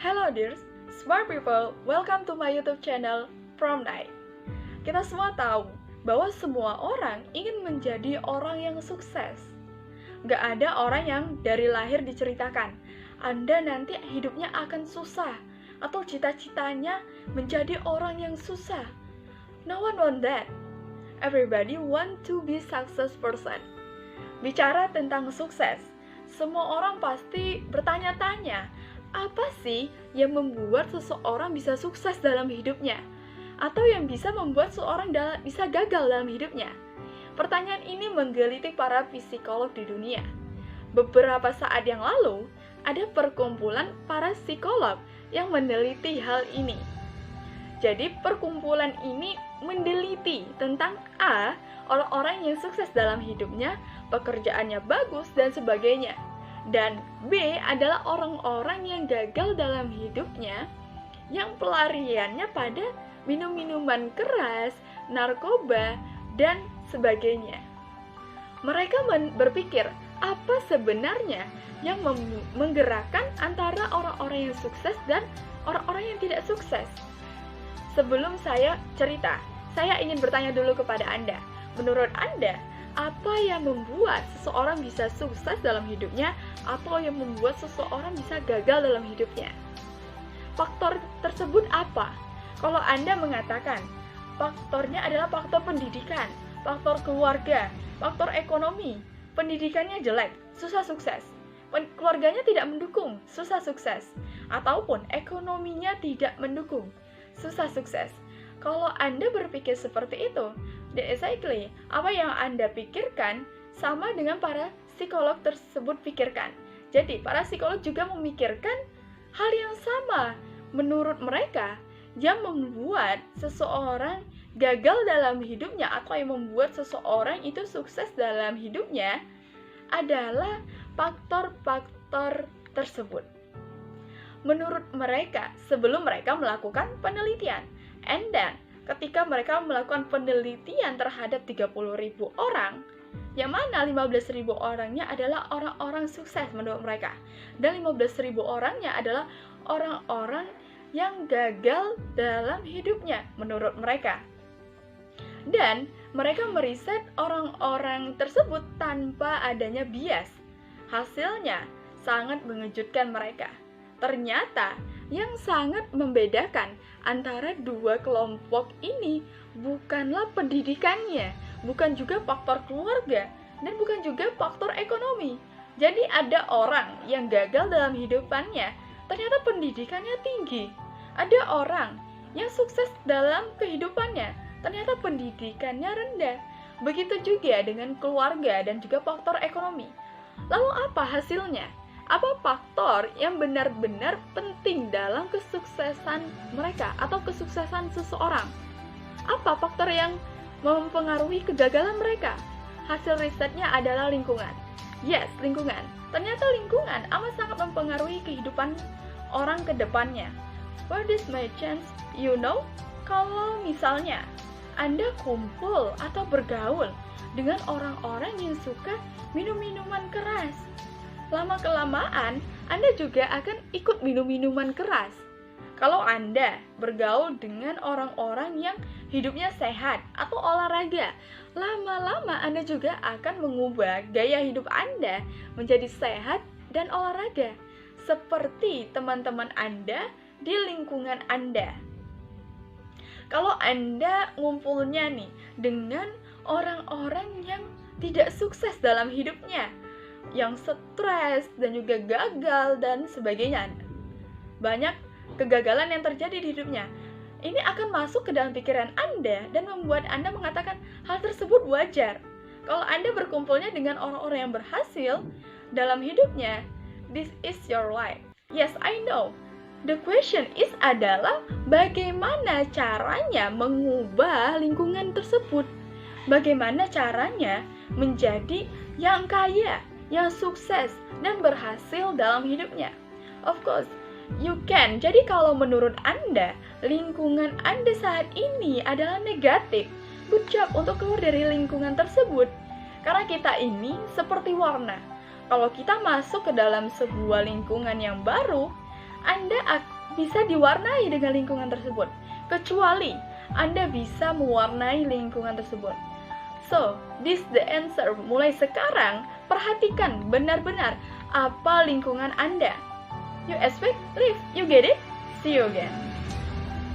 Hello dears, smart people, welcome to my YouTube channel Prom Night. Kita semua tahu bahwa semua orang ingin menjadi orang yang sukses. Gak ada orang yang dari lahir diceritakan, Anda nanti hidupnya akan susah, atau cita-citanya menjadi orang yang susah. No one want that. Everybody want to be success person. Bicara tentang sukses, semua orang pasti bertanya-tanya, apa sih yang membuat seseorang bisa sukses dalam hidupnya? Atau yang bisa membuat seseorang bisa gagal dalam hidupnya? Pertanyaan ini menggelitik para psikolog di dunia. Beberapa saat yang lalu, ada perkumpulan para psikolog yang meneliti hal ini. Jadi perkumpulan ini meneliti tentang A, orang-orang yang sukses dalam hidupnya, pekerjaannya bagus, dan sebagainya. Dan B adalah orang-orang yang gagal dalam hidupnya, yang pelariannya pada minum-minuman keras, narkoba, dan sebagainya. Mereka berpikir, apa sebenarnya yang menggerakkan antara orang-orang yang sukses dan orang-orang yang tidak sukses? Sebelum saya cerita, saya ingin bertanya dulu kepada Anda. Menurut Anda, apa yang membuat seseorang bisa sukses dalam hidupnya atau yang membuat seseorang bisa gagal dalam hidupnya? Faktor tersebut apa? Kalau Anda mengatakan faktornya adalah faktor pendidikan, faktor keluarga, faktor ekonomi, pendidikannya jelek, susah sukses, keluarganya tidak mendukung, susah sukses, ataupun ekonominya tidak mendukung, susah sukses. Kalau Anda berpikir seperti itu, exactly apa yang Anda pikirkan sama dengan para psikolog tersebut pikirkan. Jadi, para psikolog juga memikirkan hal yang sama. Menurut mereka, yang membuat seseorang gagal dalam hidupnya atau yang membuat seseorang itu sukses dalam hidupnya adalah faktor-faktor tersebut. Menurut mereka, sebelum mereka melakukan penelitian, and then, ketika mereka melakukan penelitian terhadap 30.000 orang, yang mana 15.000 orangnya adalah orang-orang sukses menurut mereka, dan 15.000 orangnya adalah orang-orang yang gagal dalam hidupnya menurut mereka. Dan mereka meriset orang-orang tersebut tanpa adanya bias. Hasilnya sangat mengejutkan mereka. Ternyata yang sangat membedakan antara dua kelompok ini bukanlah pendidikannya, bukan juga faktor keluarga, dan bukan juga faktor ekonomi. Jadi ada orang yang gagal dalam hidupannya, ternyata pendidikannya tinggi. Ada orang yang sukses dalam kehidupannya, ternyata pendidikannya rendah. Begitu juga dengan keluarga dan juga faktor ekonomi. Lalu apa hasilnya? Apa faktor yang benar-benar penting dalam kesuksesan mereka atau kesuksesan seseorang? Apa faktor yang mempengaruhi kegagalan mereka? Hasil risetnya adalah lingkungan. Yes, lingkungan. Ternyata lingkungan amat sangat mempengaruhi kehidupan orang ke depannya. What is my chance? You know, kalau misalnya Anda kumpul atau bergaul dengan orang-orang yang suka minum-minuman keras, lama-kelamaan, Anda juga akan ikut minum minuman keras. Kalau Anda bergaul dengan orang-orang yang hidupnya sehat atau olahraga, lama-lama Anda juga akan mengubah gaya hidup Anda menjadi sehat dan olahraga, seperti teman-teman Anda di lingkungan Anda. Kalau Anda ngumpulnya nih dengan orang-orang yang tidak sukses dalam hidupnya, yang stres dan juga gagal dan sebagainya, banyak kegagalan yang terjadi di hidupnya, ini akan masuk ke dalam pikiran Anda dan membuat Anda mengatakan hal tersebut wajar. Kalau Anda berkumpulnya dengan orang-orang yang berhasil dalam hidupnya, this is your life. Yes, I know. The question is adalah bagaimana caranya mengubah lingkungan tersebut? Bagaimana caranya menjadi yang kaya, yang sukses, dan berhasil dalam hidupnya? Of course, you can. Jadi kalau menurut Anda, lingkungan Anda saat ini adalah negatif, good job untuk keluar dari lingkungan tersebut. Karena kita ini seperti warna. Kalau kita masuk ke dalam sebuah lingkungan yang baru, Anda bisa diwarnai dengan lingkungan tersebut, kecuali Anda bisa mewarnai lingkungan tersebut. So, this the answer. Mulai sekarang, perhatikan benar-benar apa lingkungan Anda. You expect, live, you get it? See you again.